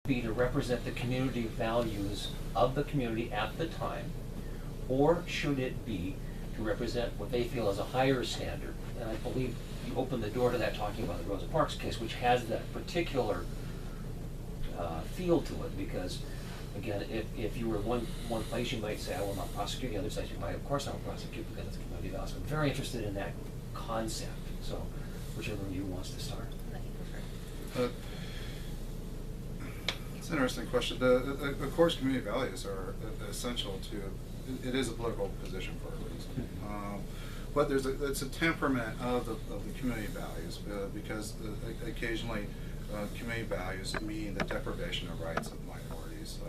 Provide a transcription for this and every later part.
be to represent the community values of the community at the time, or should it be to represent what they feel is a higher standard? And I believe you opened the door to that talking about the Rosa Parks case, which has that particular feel to it, because again, if you were one place, you might say, I will not prosecute. The other side, you might, of course, I will prosecute because it's community values. I'm very interested in that concept. So, whichever of you wants to start. It's an interesting question. Of course, community values are essential to. It is a political position for a reason. But it's a temperament of the community values because occasionally community values mean the deprivation of rights of minorities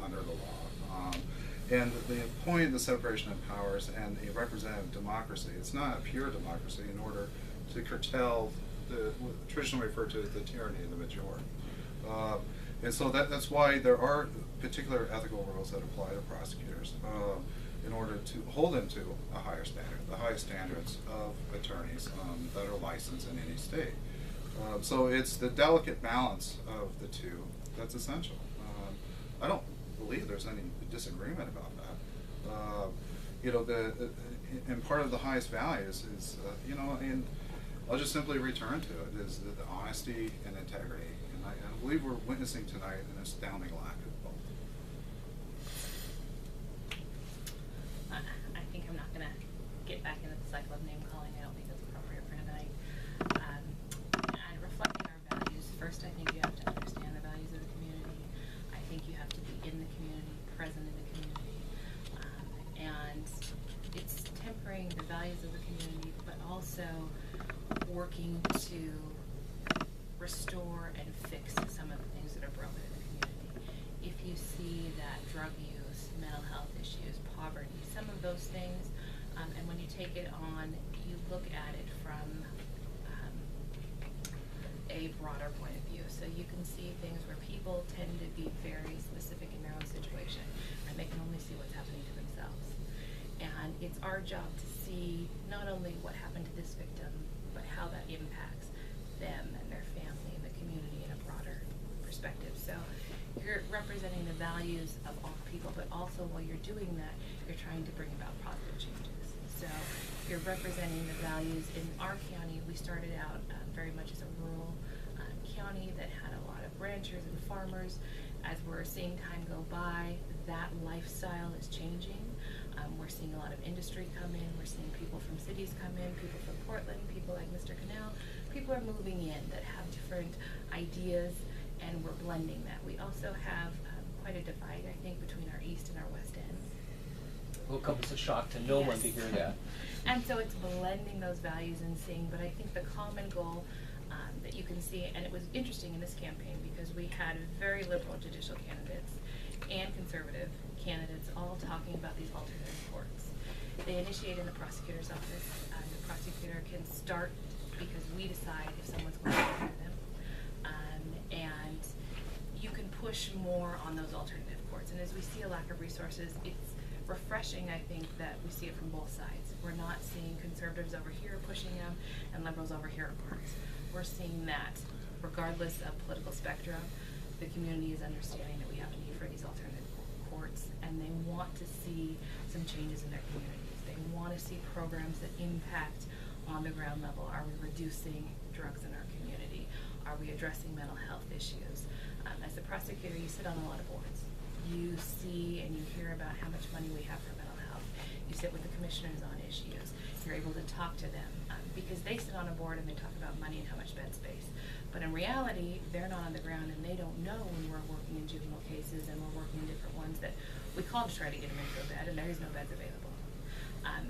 under the law. And the point of the separation of powers and a representative democracy, it's not a pure democracy in order to curtail the traditionally referred to as the tyranny of the majority. And so that's why there are particular ethical rules that apply to prosecutors in order to hold them to a higher standard, the highest standards of attorneys that are licensed in any state. So it's the delicate balance of the two that's essential. I don't believe there's any disagreement about that. And part of the highest values is, and I'll just simply return to it, is the honesty and integrity. And I believe we're witnessing tonight an astounding lack of both. I think I'm not going to get back into the cycle of name calling. I don't think that's appropriate for tonight. And reflecting our values, first I think you have to understand the values of the community. I think you have to be in the community, present in the community. And it's tempering the values of the community, but also working to restore and fix some of the things that are broken in the community. If you see that drug use, mental health issues, poverty, some of those things, and when you take it on, you look at it from a broader point of view. So you can see things where people tend to be very specific in their own situation, and they can only see what's happening to themselves. And it's our job to see not only what happened to this victim, but how that impacts them and their family and the community in a broader perspective. So you're representing the values of all people, but also while you're doing that, you're trying to bring about positive changes. So you're representing the values. In our county, we started out very much as a rural county that had a lot of ranchers and farmers. As we're seeing time go by, that lifestyle is changing. We're seeing a lot of industry come in. We're seeing people from cities come in, people from Portland, people like Mr. Quesnel. People are moving in that have different ideas, and we're blending that. We also have quite a divide, I think, between our east and our west ends. Will come as a shock to no one to hear that. And so it's blending those values and seeing, but I think the common goal that you can see, and it was interesting in this campaign because we had very liberal judicial candidates and conservative candidates all talking about these alternative courts. They initiate in the prosecutor's office. The prosecutor can start because we decide if someone's going to hear them. And you can push more on those alternative courts. And as we see a lack of resources, it's refreshing, I think, that we see it from both sides. We're not seeing conservatives over here pushing them and liberals over here apart. We're seeing that regardless of political spectrum, the community is understanding that we have a need for these alternative courts, and they want to see some changes in their communities. They want to see programs that impact on the ground level. Are we reducing drugs in our community? Are we addressing mental health issues? As a prosecutor, you sit on a lot of boards. You see and you hear about how much money we have for mental health. You sit with the commissioners on issues. You're able to talk to them because they sit on a board and they talk about money and how much bed space. But in reality, they're not on the ground and they don't know when we're working in juvenile cases and we're working in different ones that we call to try to get them into a bed and there is no beds available.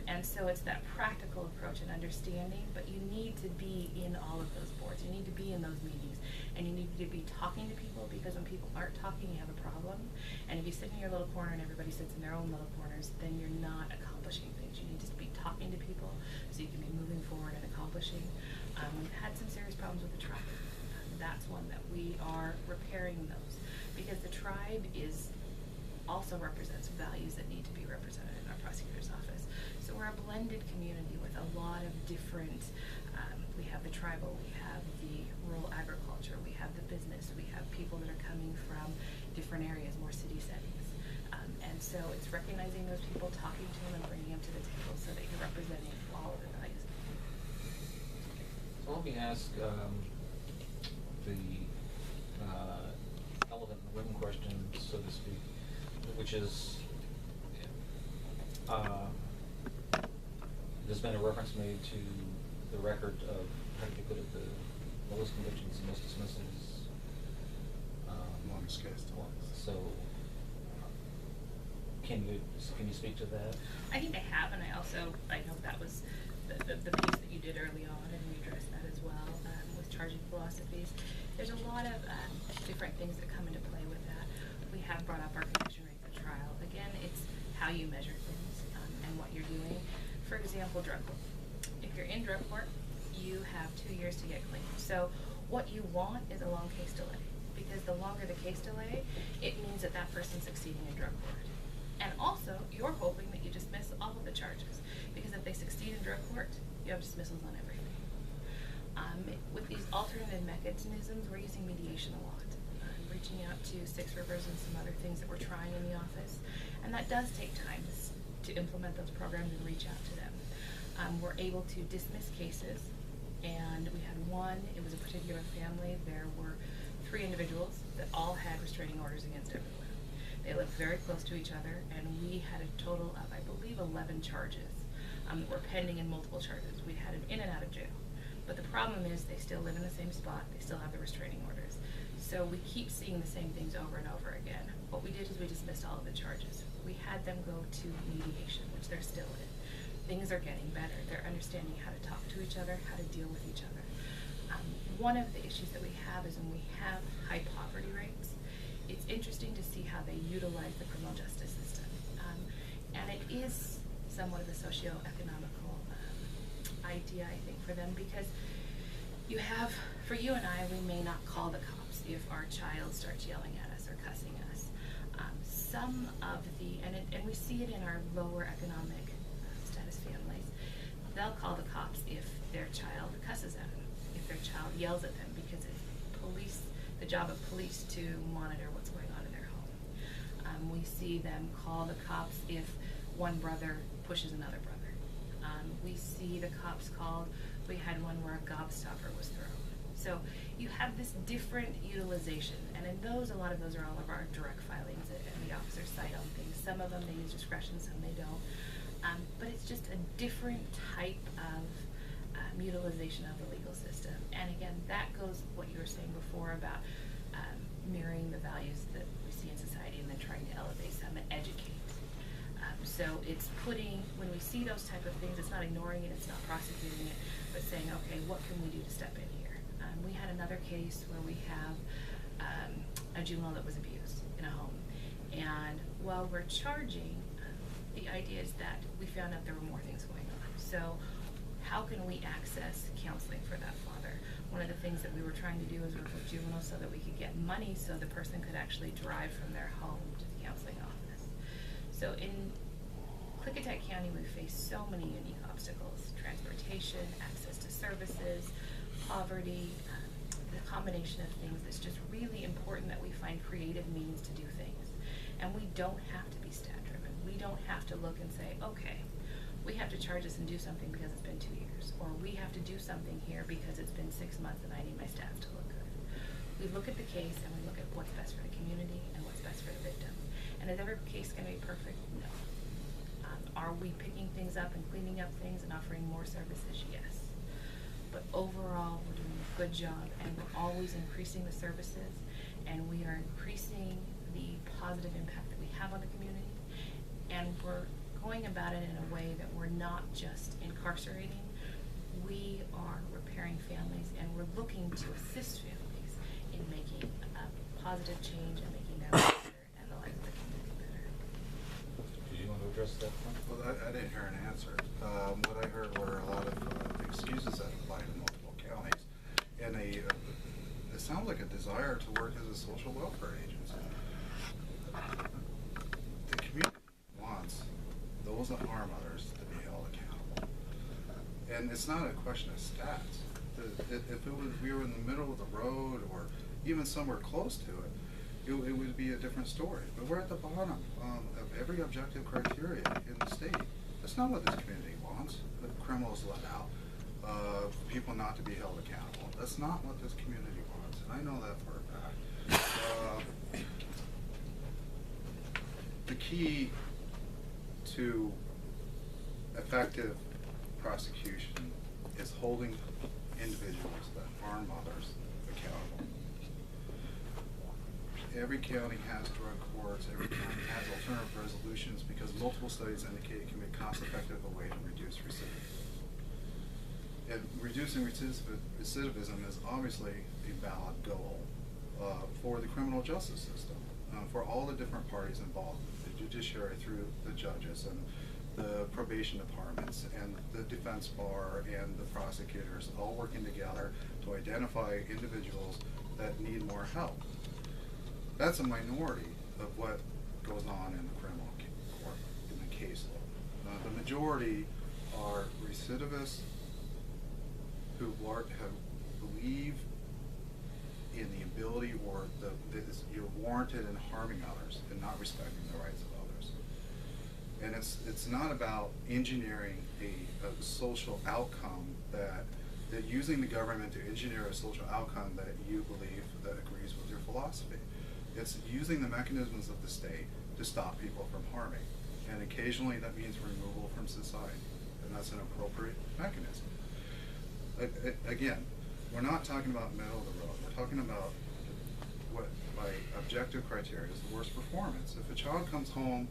And so it's that practical approach and understanding, but you need to be in all of those boards. You need to be in those meetings and you need to be talking to people because when people aren't talking, you have a problem. And if you sit in your little corner and everybody sits in their own little corners, then you're not accomplishing things. You need to be talking to people so you can be moving forward and accomplishing. We've had some serious problems with the tribe. That's one that we are repairing those because the tribe also represents values that need to be represented in our prosecutor's office. So we're a blended community with a lot of different, we have the tribal, we have the rural agriculture, we have the business, we have people that are coming from different areas, more city settings. And so it's recognizing those people, talking to them, and bringing them to the table so that you're representing all of the values. So let me ask the elephant in the room question, so to speak, which is, there's been a reference made to the record of, how do you put it, the lowest convictions and most dismissals. Longest case to longest. So, can you speak to that? I think I have, and I know that was the piece that you did early on, and we addressed that as well with charging philosophies. There's a lot of different things that come into play with that. We have brought up our conviction rates at trial. Again, it's how you measure things and what you're doing. For example, drug court. If you're in drug court, you have 2 years to get clean. So what you want is a long case delay, because the longer the case delay, it means that that person's succeeding in drug court. And also, you're hoping that you dismiss all of the charges, because if they succeed in drug court, you have dismissals on everything. With these alternative mechanisms, we're using mediation a lot, reaching out to Six Rivers and some other things that we're trying in the office, and that does take time to implement those programs and reach out to them. We're able to dismiss cases, and we had one, it was a particular family. There were 3 individuals that all had restraining orders against everyone. They lived very close to each other, and we had a total of, I believe, 11 charges that were pending in multiple charges. We had them in and out of jail. But the problem is they still live in the same spot, they still have the restraining orders. So we keep seeing the same things over and over again. What we did is we dismissed all of the charges. We had them go to mediation, which they're still in. Things are getting better. They're understanding how to talk to each other, how to deal with each other. One of the issues that we have is when we have high poverty rates, it's interesting to see how they utilize the criminal justice system. And it is somewhat of a socioeconomical idea, I think, for them, because you have, for you and I, we may not call the cops if our child starts yelling at us or cussing us. Some of the, and we see it in our lower economic status families, they'll call the cops if their child cusses at them, if their child yells at them, because it's the job of police to monitor what's going on in their home. We see them call the cops if one brother pushes another brother. We see the cops called, we had one where a gobstopper was thrown. So you have this different utilization, and in those, a lot of those are all of our direct filings and the officers cite on things. Some of them they use discretion, some they don't. But it's just a different type of utilization of the legal system. And again, that goes what you were saying before about mirroring the values that we see in society and then trying to elevate some and educate. So it's putting, when we see those type of things, it's not ignoring it, it's not prosecuting it, but saying, okay, what can we do to step in here? We had another case where we have a juvenile that was abused in a home. And while we're charging, the idea is that we found out there were more things going on. So how can we access counseling for that father? One of the things that we were trying to do is work with juveniles so that we could get money so the person could actually drive from their home to the counseling office. So in Clickitat County, we face so many unique obstacles: transportation, access to services, poverty, the combination of things that's just really important that we find creative means to do things. And we don't have to be stat driven. We don't have to look and say, okay, we have to charge this and do something because it's been 2 years, or we have to do something here because it's been 6 months and I need my staff to look good. We look at the case and we look at what's best for the community and what's best for the victim. And is every case going to be perfect? No. Are we picking things up and cleaning up things and offering more services? Yes. But overall, we're doing a good job, and we're always increasing the services, and we are increasing the positive impact that we have on the community, and we're going about it in a way that we're not just incarcerating. We are repairing families, and we're looking to assist families in making a positive change and making their lives better and the lives of the community better. Do you want to address that one? Well, I didn't hear an answer. What I heard were a lot of excuses that apply to multiple counties, and it sounds like a desire to work as a social welfare agency. The community wants those that harm others to be held accountable, and it's not a question of stats. If we were in the middle of the road or even somewhere close to it, it would be a different story. But we're at the bottom of every objective criteria in the state. That's not what this community wants. The criminals let out, people not to be held accountable. That's not what this community wants, and I know that for a fact. The key to effective prosecution is holding individuals that harm others accountable. Every county has drug courts, every county has alternative resolutions because multiple studies indicate it can be a cost-effective way to reduce recidivism. And reducing recidivism is obviously a valid goal for the criminal justice system, for all the different parties involved, the judiciary through the judges and the probation departments and the defense bar and the prosecutors all working together to identify individuals that need more help. That's a minority of what goes on in the criminal court, in the caseload. The majority are recidivists who believe in the ability or that you're warranted in harming others and not respecting the rights of others. And it's not about engineering a social outcome that using the government to engineer a social outcome that you believe that agrees with your philosophy. It's using the mechanisms of the state to stop people from harming. And occasionally that means removal from society. And that's an appropriate mechanism. Again, we're not talking about middle of the road. We're talking about what, by objective criteria, is the worst performance. If a child comes home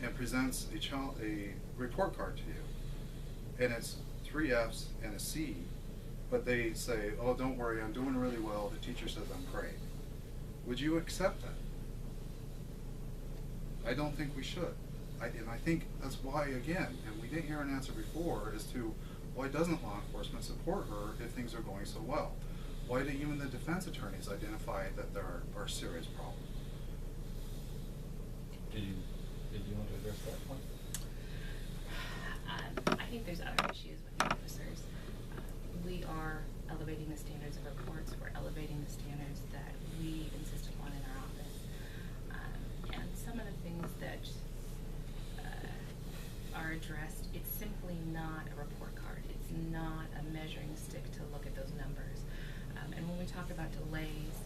and presents a report card to you, and it's 3 Fs and a C, but they say, oh, don't worry, I'm doing really well, the teacher says I'm great. Would you accept that? I don't think we should. And I think that's why, again, and we didn't hear an answer before, as to why doesn't law enforcement support her if things are going so well? Why do even the defense attorneys identify that there are serious problems? Did you want to address that point? I think there's other issues with the officers. We are elevating the standards of our courts. We're elevating the standards that we insist upon in our office. And some of the things that are addressed, it's simply not a report card. It's not a measuring stick to look at those numbers. And when we talk about delays,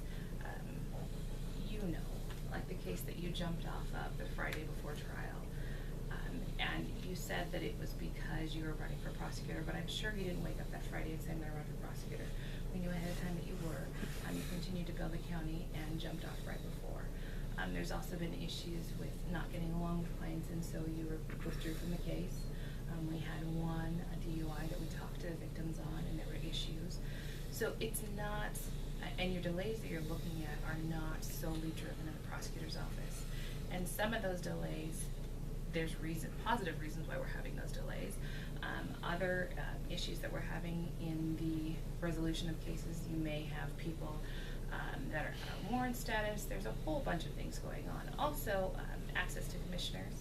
you know, like the case that you jumped off of the Friday before trial, and you said that it was because you were running for prosecutor, but I'm sure you didn't wake up that Friday and say, I'm going to run for prosecutor. We knew ahead of time that you were. You continued to build the county and jumped off right before. There's also been issues with not getting along with clients, and so you withdrew from the case. We had one DUI that we talked to the victims on, and there were issues. So it's not, and your delays that you're looking at are not solely driven in the prosecutor's office. And some of those delays, there's positive reasons why we're having those delays. Other issues that we're having in the resolution of cases, you may have people that are warrant status. There's a whole bunch of things going on. Also, access to commissioners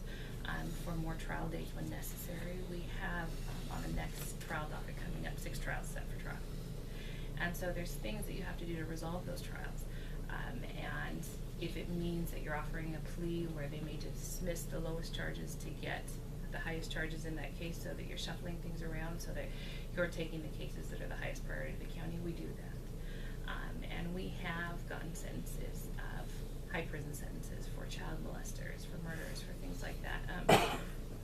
for more trial dates when necessary. We have on the next trial docket coming up 6 trials set for trial. And so there's things that you have to do to resolve those trials. And if it means that you're offering a plea where they may dismiss the lowest charges to get the highest charges in that case so that you're shuffling things around so that you're taking the cases that are the highest priority to the county, we do that. And we have gotten sentences of high prison sentences for child molesters, for murderers, for things like that.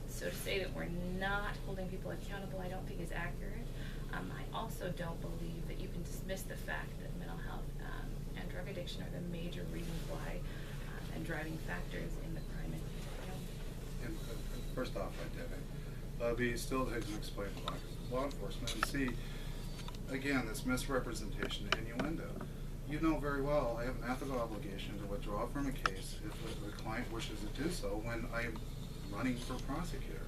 So to say that we're not holding people accountable, I don't think is accurate. I also don't believe that you can dismiss the fact that mental health and drug addiction are the major reasons why and driving factors in the crime. And first off, I did it. But you still didn't explain law enforcement. And see, again, this misrepresentation and innuendo. You know very well I have an ethical obligation to withdraw from a case if the client wishes to do so when I am running for prosecutor.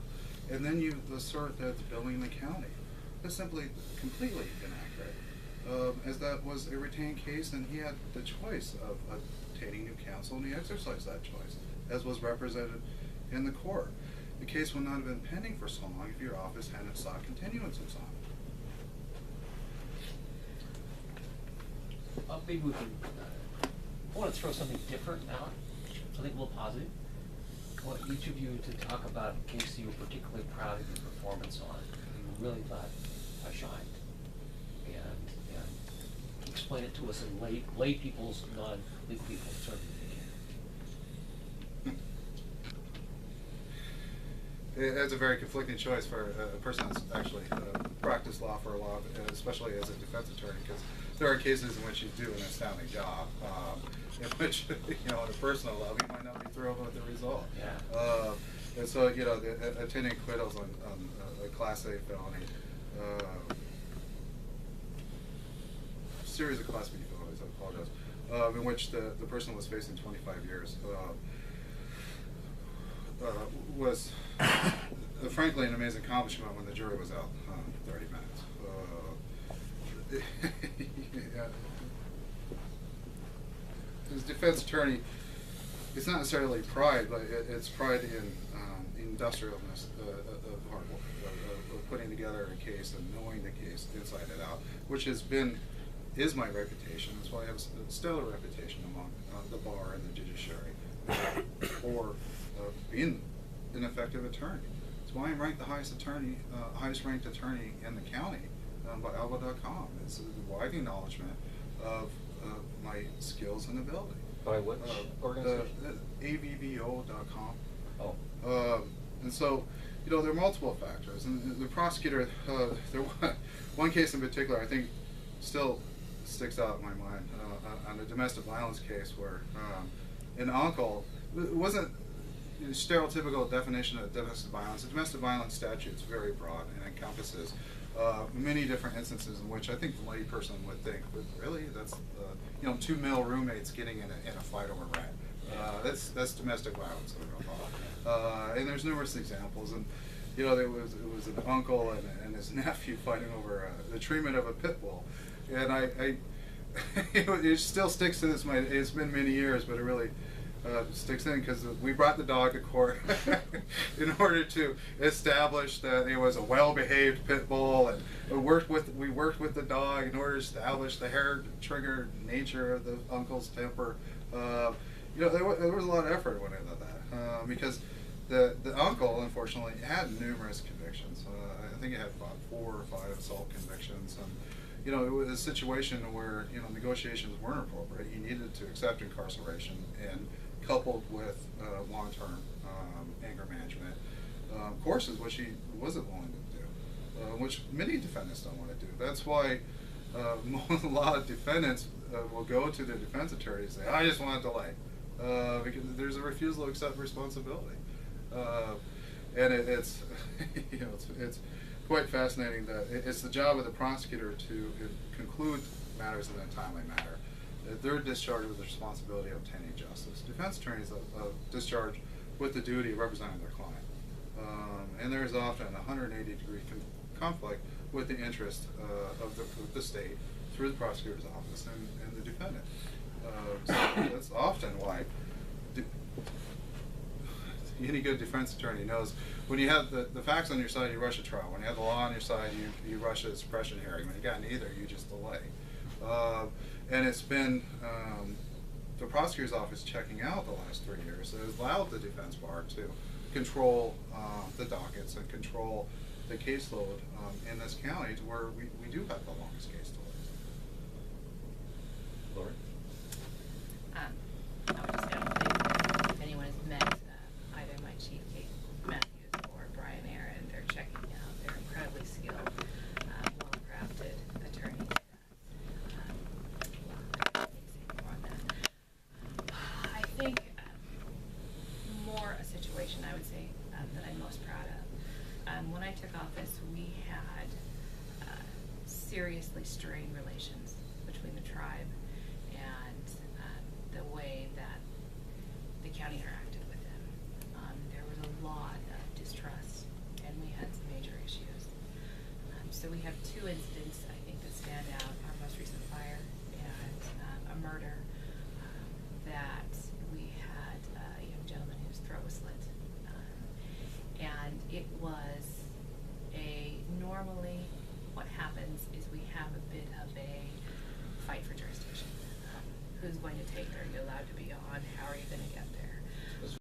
And then you assert that it's billing the county. That's simply completely inaccurate. As that was a retained case, and he had the choice of obtaining new counsel, and he exercised that choice, as was represented in the court. The case would not have been pending for so long if your office hadn't sought continuances on it. Maybe we can I want to throw something different out, something a little positive. I want each of you to talk about a case you were particularly proud of your performance on. You really thought I shined. And explain it to us in lay people's, non-legal people's terms. It's a very conflicting choice for a person that's actually practiced law for a while, especially as a defense attorney, because there are cases in which you do an astounding job, in which, on a personal level, you might not be thrilled with the result. Yeah. And so, attending acquittals on a Class A felony, series of Class B felonies, I apologize, in which the person was facing 25 years. Was frankly an amazing accomplishment when the jury was out 30 minutes. Yeah. As defense attorney, it's not necessarily pride, but it's pride in industrialness of hard work, of putting together a case and knowing the case inside and out, which is my reputation. That's why I have a stellar reputation among the bar and the judiciary for being an effective attorney. That's why I'm ranked the highest ranked attorney in the county by Alba.com. It's a wide acknowledgement of my skills and ability. By which organization? AVVO.com. Oh. And so, there are multiple factors. And the prosecutor, there was one case in particular I think still sticks out in my mind on a domestic violence case where an uncle, it wasn't the stereotypical definition of domestic violence. The domestic violence statute is very broad and encompasses many different instances in which I think the layperson would think, but really, that's two male roommates getting in a fight over rent. That's domestic violence. And there's numerous examples, and it was an uncle and his nephew fighting over the treatment of a pit bull, and it still sticks to this. It's been many years, but it really sticks in because we brought the dog to court in order to establish that it was a well-behaved pit bull, and we worked with the dog in order to establish the hair-trigger nature of the uncle's temper. There was a lot of effort went into that because the uncle, unfortunately, had numerous convictions. I think he had about 4 or 5 assault convictions, and it was a situation where negotiations weren't appropriate. He needed to accept incarceration, and coupled with long-term anger management courses, which he wasn't willing to do, which many defendants don't want to do. That's why a lot of defendants will go to their defense attorney and say, "I just want a delay," because there's a refusal to accept responsibility, and it's it's quite fascinating that it's the job of the prosecutor to conclude matters in a timely manner. They're discharged with the responsibility of obtaining justice. Defense attorneys are discharged with the duty of representing their client. And there is often a 180-degree conflict with the interest of the state through the prosecutor's office and the defendant. So that's often why any good defense attorney knows when you have the facts on your side, you rush a trial. When you have the law on your side, you rush a suppression hearing. When you got neither, you just delay. And it's been the prosecutor's office checking out the last 3 years that has allowed the defense bar to control the dockets and control the caseload in this county to where we do have the longest case delays. Lori? I would just add that if anyone has met either my chief, Kate Matthews, or Brian Aaron, they're checking out. They're incredibly skilled, well-crafted attorneys. I think more a situation I would say that I'm most proud of. When I took office, we had seriously strained relations between the tribe and the way that the county interacted with them. There was a lot of distrust, and we had some major issues. So we have 2 incidents, I think, that stand out. Our most recent fire and a murder that we had a young gentleman whose throat was slit. And it was normally what happens is we have a bit of a fight for jurisdiction. Who's going to take? Are you allowed to be on? How are you gonna get